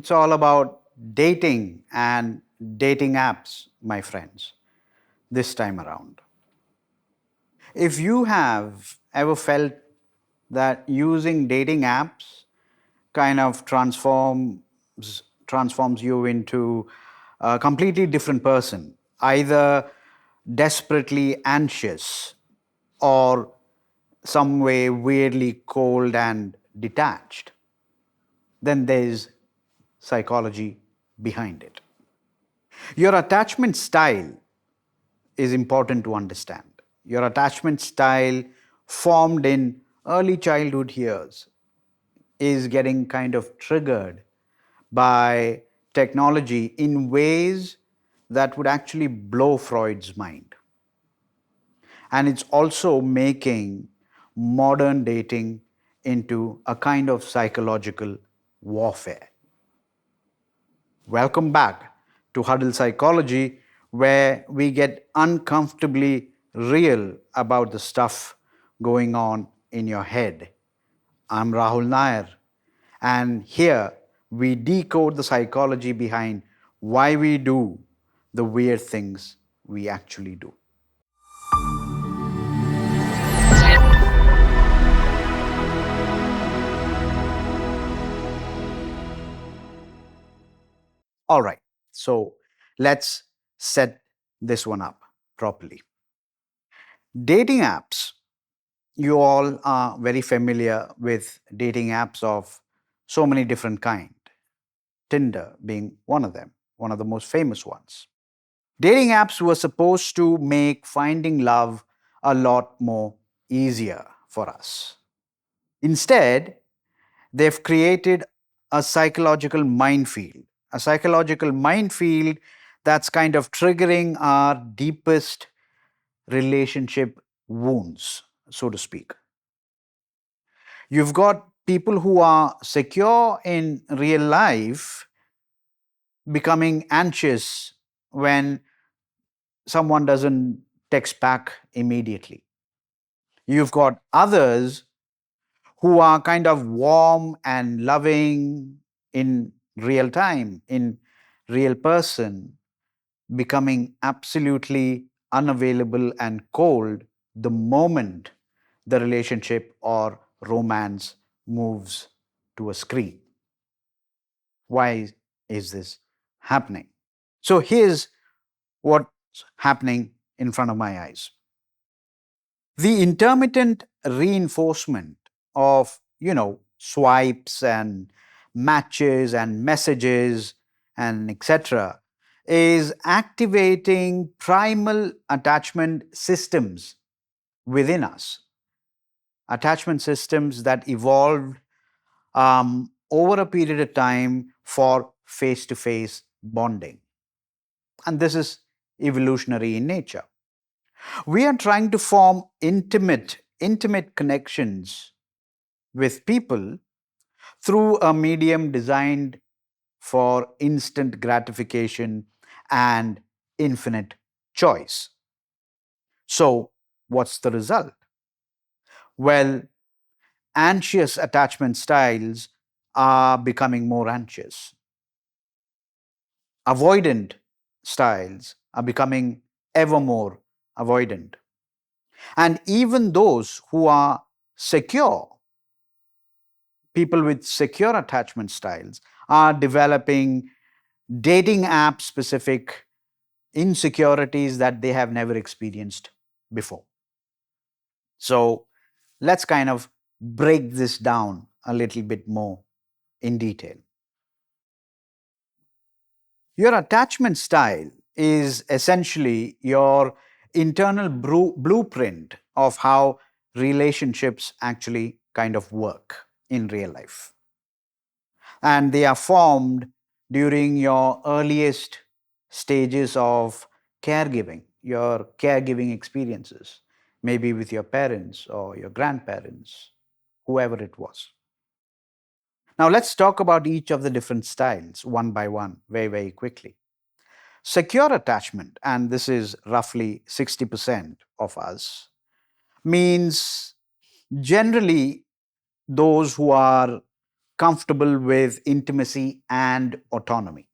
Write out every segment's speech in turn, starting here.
It's all about dating and dating apps, my friends, this time around. If you have ever felt that using dating apps kind of transforms you into a completely different person, either desperately anxious or some way weirdly cold and detached, then there's psychology behind it. Your attachment style is important to understand. Your attachment style formed in early childhood years is getting kind of triggered by technology in ways that would actually blow Freud's mind. And it's also making modern dating into a kind of psychological warfare. Welcome back to Huddle Psychology, where we get uncomfortably real about the stuff going on in your head. I'm Rahul Nair, and here we decode the psychology behind why we do the weird things we actually do. All right, so let's set this one up properly. Dating apps, you all are very familiar with dating apps of so many different kind, Tinder being one of them, one of the most famous ones. Dating apps were supposed to make finding love a lot more easier for us. Instead, they've created a psychological minefield, a psychological minefield that's kind of triggering our deepest relationship wounds, so to speak. You've got people who are secure in real life becoming anxious when someone doesn't text back immediately. You've got others who are kind of warm and loving in real time, in real person, becoming absolutely unavailable and cold the moment the relationship or romance moves to a screen. Why is this happening? So here's what's happening in front of my eyes. The intermittent reinforcement of, swipes and matches and messages and etc. is activating primal attachment systems within us. Attachment systems that evolved over a period of time for face to face bonding. And this is evolutionary in nature. We are trying to form intimate connections with people through a medium designed for instant gratification and infinite choice. So, what's the result? Well, anxious attachment styles are becoming more anxious. Avoidant styles are becoming ever more avoidant. And even those who are secure, people with secure attachment styles, are developing dating app specific insecurities that they have never experienced before. So let's kind of break this down a little bit more in detail. Your attachment style is essentially your internal blueprint of how relationships actually kind of work in real life. And they are formed during your earliest stages of caregiving, your caregiving experiences, maybe with your parents or your grandparents, whoever it was. Now, let's talk about each of the different styles one by one, very, very quickly. Secure attachment, and this is roughly 60% of us, means generally those who are comfortable with intimacy and autonomy.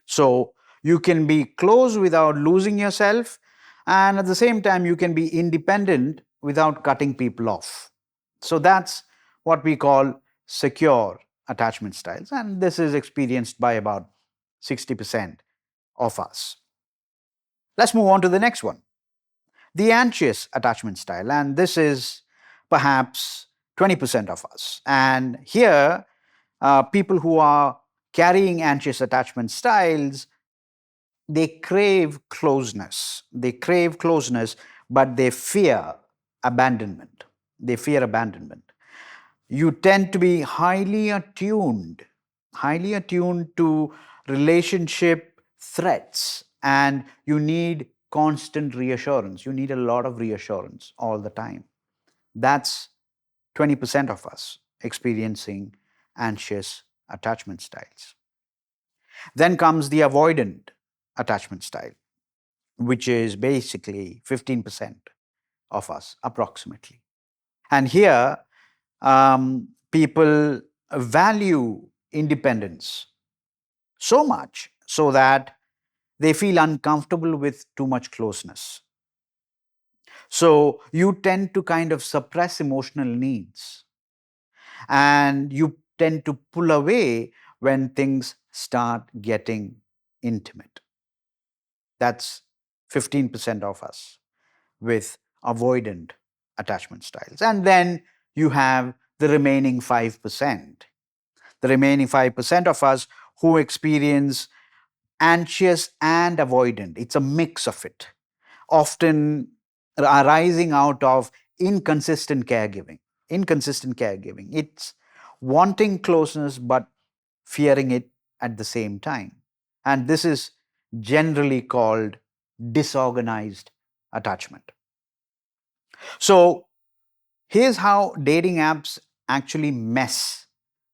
So you can be close without losing yourself, and at the same time, you can be independent without cutting people off. So that's what we call secure attachment styles, and this is experienced by about 60% of us. Let's move on to the next one, the anxious attachment style, and this is perhaps 20% of us. And here, people who are carrying anxious attachment styles, they crave closeness. They crave closeness, but they fear abandonment. They fear abandonment. You tend to be highly attuned to relationship threats, and you need constant reassurance. You need a lot of reassurance all the time. That's 20% of us experiencing anxious attachment styles. Then comes the avoidant attachment style, which is basically 15% of us approximately. And here, people value independence so much so that they feel uncomfortable with too much closeness. So you tend to kind of suppress emotional needs, and you tend to pull away when things start getting intimate. That's 15% of us with avoidant attachment styles. And then you have the remaining 5%. The remaining 5% of us who experience anxious and avoidant. It's a mix of it, often arising out of inconsistent caregiving. Inconsistent caregiving. It's wanting closeness but fearing it at the same time. And this is generally called disorganized attachment. So, here's how dating apps actually mess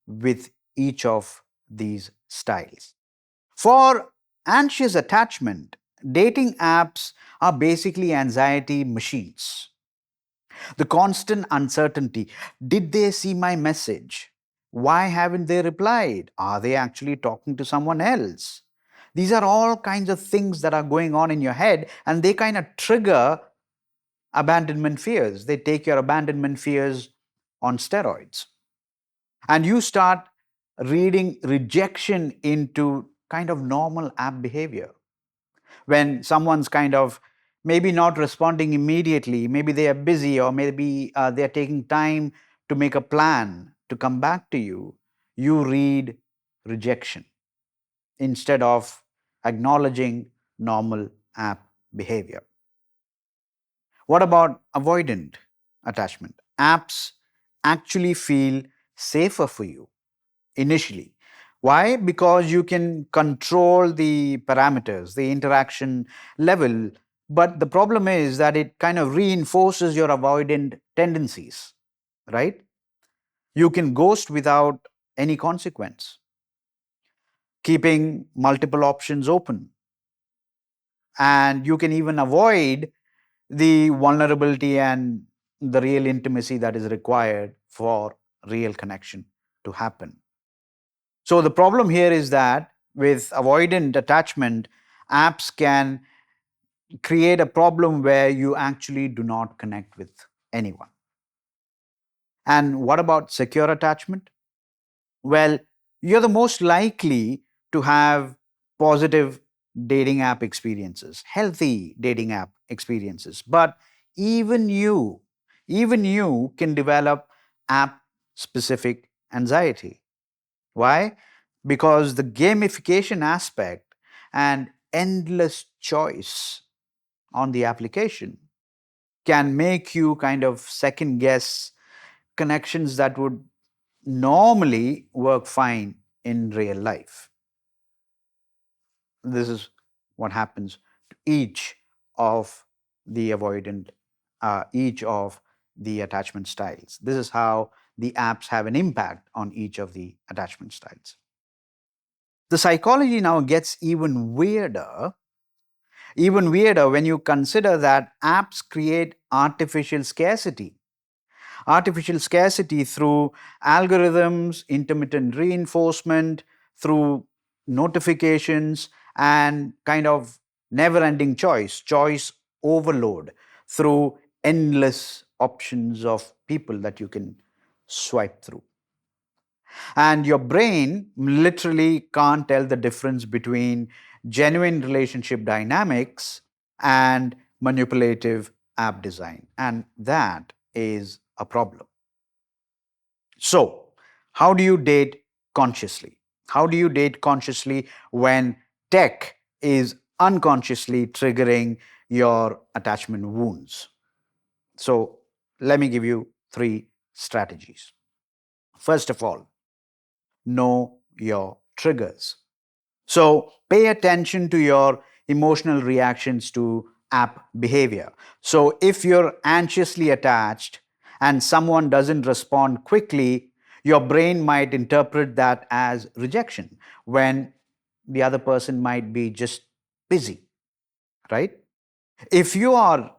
with each of these styles. For anxious attachment, dating apps are basically anxiety machines. The constant uncertainty, did they see my message? Why haven't they replied? Are they actually talking to someone else? These are all kinds of things that are going on in your head, and they kind of trigger abandonment fears. They take your abandonment fears on steroids. And you start reading rejection into kind of normal app behavior. When someone's kind of maybe not responding immediately, maybe they are busy, or maybe they're taking time to make a plan to come back to you, you read rejection instead of acknowledging normal app behavior. What about avoidant attachment? Apps actually feel safer for you initially. Why? Because you can control the parameters, the interaction level. But the problem is that it kind of reinforces your avoidant tendencies, right? You can ghost without any consequence, keeping multiple options open. And you can even avoid the vulnerability and the real intimacy that is required for real connection to happen. So the problem here is that with avoidant attachment, apps can create a problem where you actually do not connect with anyone. And what about secure attachment? Well, you're the most likely to have positive dating app experiences, healthy dating app experiences. But even you, even you can develop app specific anxiety. Why? Because the gamification aspect and endless choice on the application can make you kind of second guess connections that would normally work fine in real life. This is what happens to each of the avoidant, each of the attachment styles. This is how the apps have an impact on each of the attachment styles. The psychology now gets even weirder when you consider that apps create artificial scarcity. artificial scarcity through algorithms, intermittent reinforcement, through notifications, and kind of never ending choice overload through endless options of people that you can swipe through. And your brain literally can't tell the difference between genuine relationship dynamics and manipulative app design. And that is a problem. So, how do you date consciously? How do you date consciously when tech is unconsciously triggering your attachment wounds? So, let me give you three strategies. First of all, know your triggers. So pay attention to your emotional reactions to app behavior. So if you're anxiously attached and someone doesn't respond quickly, your brain might interpret that as rejection when the other person might be just busy, right? If you are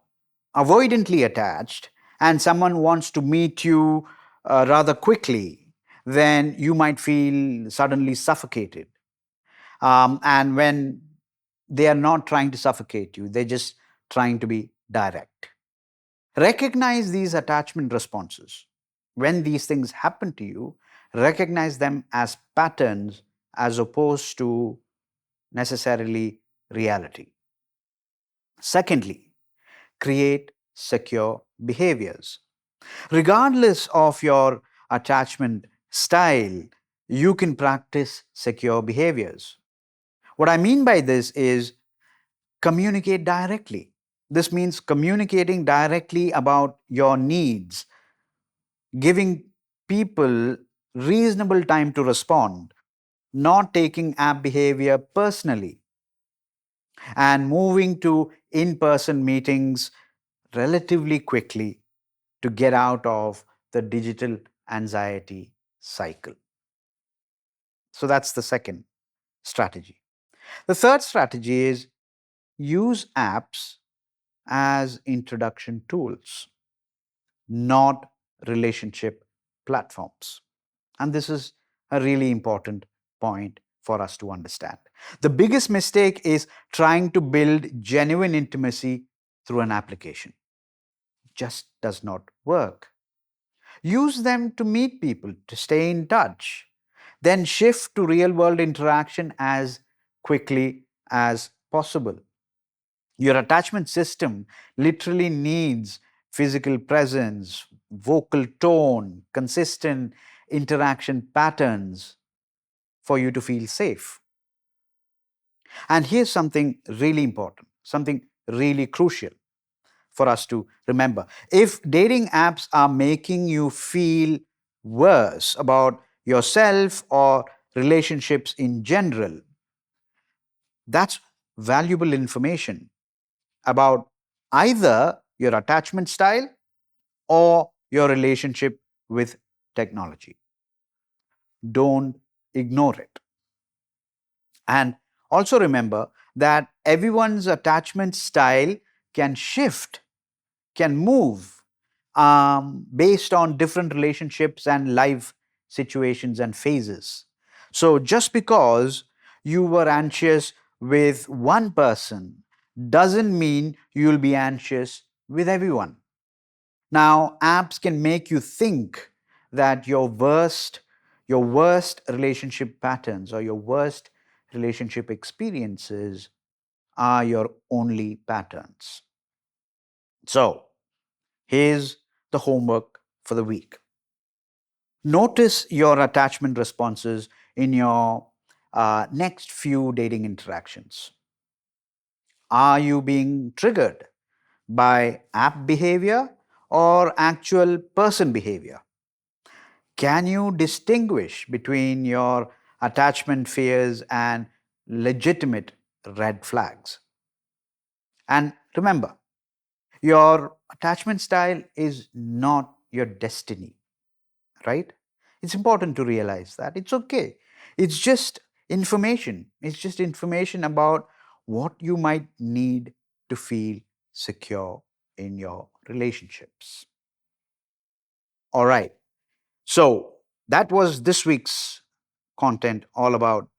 avoidantly attached and someone wants to meet you rather quickly, then you might feel suddenly suffocated. And when they are not trying to suffocate you, they're just trying to be direct. Recognize these attachment responses. When these things happen to you, recognize them as patterns as opposed to necessarily reality. Secondly, create secure behaviors. Regardless of your attachment style, you can practice secure behaviors. What I mean by this is communicate directly. This means communicating directly about your needs, giving people reasonable time to respond, not taking app behavior personally, and moving to in person meetings relatively quickly to get out of the digital anxiety cycle. So that's the second strategy. The third strategy is use apps as introduction tools, not relationship platforms. And this is a really important point for us to understand. The biggest mistake is trying to build genuine intimacy through an application. It just does not work. Use them to meet people, to stay in touch, then shift to real world interaction as quickly as possible. Your attachment system literally needs physical presence, vocal tone, consistent interaction patterns for you to feel safe. And here's something really important, something really crucial for us to remember. If dating apps are making you feel worse about yourself or relationships in general, that's valuable information about either your attachment style or your relationship with technology. Don't ignore it. And also remember that everyone's attachment style can shift, can move based on different relationships and life situations and phases. So just because you were anxious with one person doesn't mean you'll be anxious with everyone. Now, apps can make you think that your worst relationship patterns or your worst relationship experiences are your only patterns. So, here's the homework for the week. Notice your attachment responses in your next few dating interactions. Are you being triggered by app behavior or actual person behavior? Can you distinguish between your attachment fears and legitimate red flags? And remember, your attachment style is not your destiny, right? It's important to realize that. It's okay. It's just information. It's just information about what you might need to feel secure in your relationships. All right. So that was this week's content, all about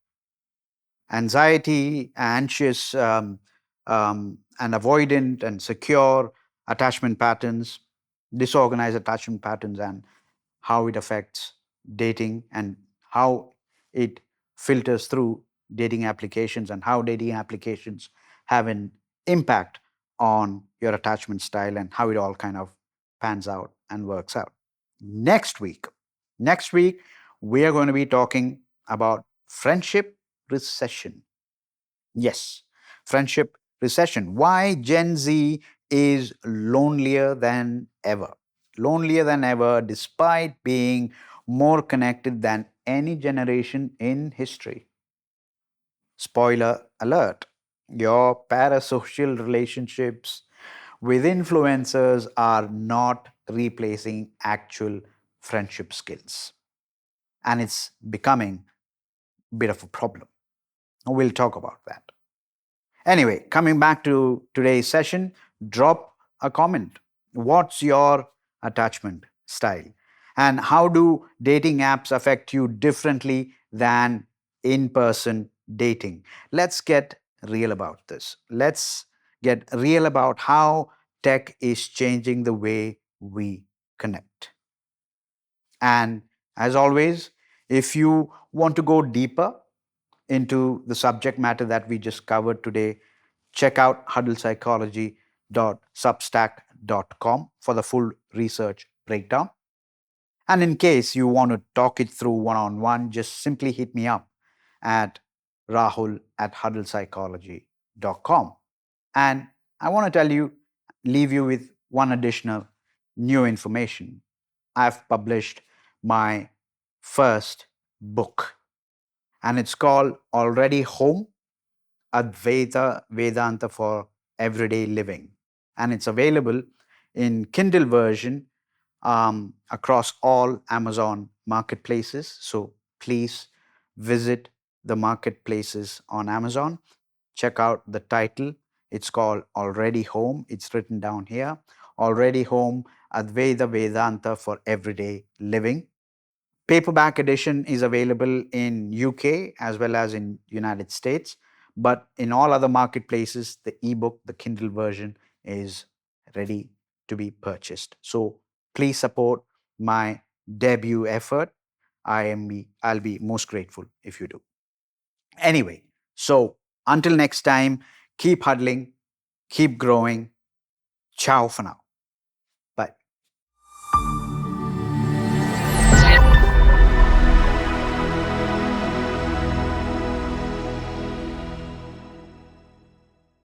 anxiety, anxious, and avoidant and secure attachment patterns, disorganized attachment patterns, and how it affects dating and how it filters through dating applications and how dating applications have an impact on your attachment style and how it all kind of pans out and works out. Next week, next week, we are going to be talking about friendship recession. Yes, friendship recession. Why Gen Z is lonelier than ever. Lonelier than ever, despite being more connected than any generation in history. Spoiler alert, your parasocial relationships with influencers are not replacing actual friendship skills. And it's becoming a bit of a problem. We'll talk about that. Anyway, coming back to today's session, drop a comment. What's your attachment style? And how do dating apps affect you differently than in person dating? Let's get real about this. Let's get real about how tech is changing the way we connect. And as always, if you want to go deeper into the subject matter that we just covered today, check out huddlepsychology.substack.com for the full research breakdown. And in case you want to talk it through one on one, just simply hit me up at rahul@huddlepsychology.com. And I want to leave you with one additional new information. I've published my first book, and it's called Already Home, Advaita Vedanta for Everyday Living. And it's available in Kindle version across all Amazon marketplaces. So please visit the marketplaces on Amazon. Check out the title. It's called Already Home. It's written down here. Already Home, Advaita Vedanta for Everyday Living. Paperback edition is available in UK as well as in United States, but in all other marketplaces, the ebook, the Kindle version is ready to be purchased. So please support my debut effort. I'll be most grateful if you do. Anyway, so until next time, keep huddling, keep growing. Ciao for now.